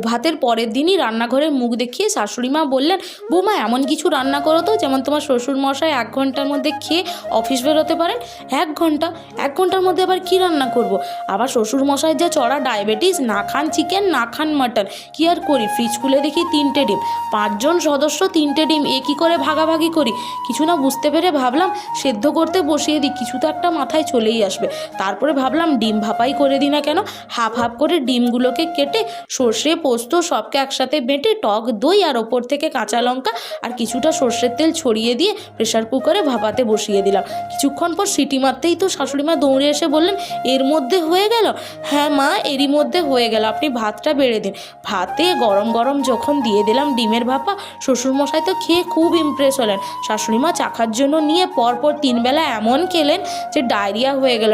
ভাতের পরের দিনই রান্নাঘরের মুখ দেখিয়ে শাশুড়ি মা বললেন, বৌমা এমন কিছু রান্না করো তো যেমন তোমার শ্বশুরমশাই 1 ঘন্টার মধ্যে খেয়ে অফিস বেরোতে পারেন। 1 ঘন্টার মধ্যে আবার কি রান্না করব? আবার শ্বশুরমশাইয়ের যা চড়া ডায়াবেটিস, না খান চিকেন না খান মাটন, কি আর করি? ফ্রিজ খুলে দেখি 3টে ডিম, 5 জন সদস্য 3টে ডিম, এ কী করে ভাগাভাগি করি? কিছু না বুঝতে পেরে ভাবলাম সেদ্ধ করতে বসিয়ে দিই, কিছু তো একটা মাথায় চলেই আসবে। তারপরে ভাবলাম ডিম ভাপাই করে দিই না কেন। হাফ হাফ করে ডিমগুলোকে কেটে সর্ষে পোস্ত সবকে একসাথে বেটে টক দই আর ওপর থেকে কাঁচা লঙ্কা আর কিছুটা সর্ষের তেল ছড়িয়ে দিয়ে প্রেশার কুকারে ভাপাতে বসিয়ে দিলাম। কিছুক্ষণ পর সিটি মারতেই তো শাশুড়িমা দৌড়ে এসে বললেন, এর মধ্যে হয়ে গেল? হ্যাঁ মা, এরই মধ্যে হয়ে গেল, আপনি ভাতটা বেড়ে দিন। ভাতে গরম গরম যখন দিয়ে দিলাম ডিমের ভাপা, শ্বশুরমশাই তো খেয়ে খুব ইমপ্রেস হলেন। শাশুড়িমা চাখার জন্য নিয়ে পরপর 3 বেলা এমন খেলেন যে ডায়রিয়া হয়ে গেল।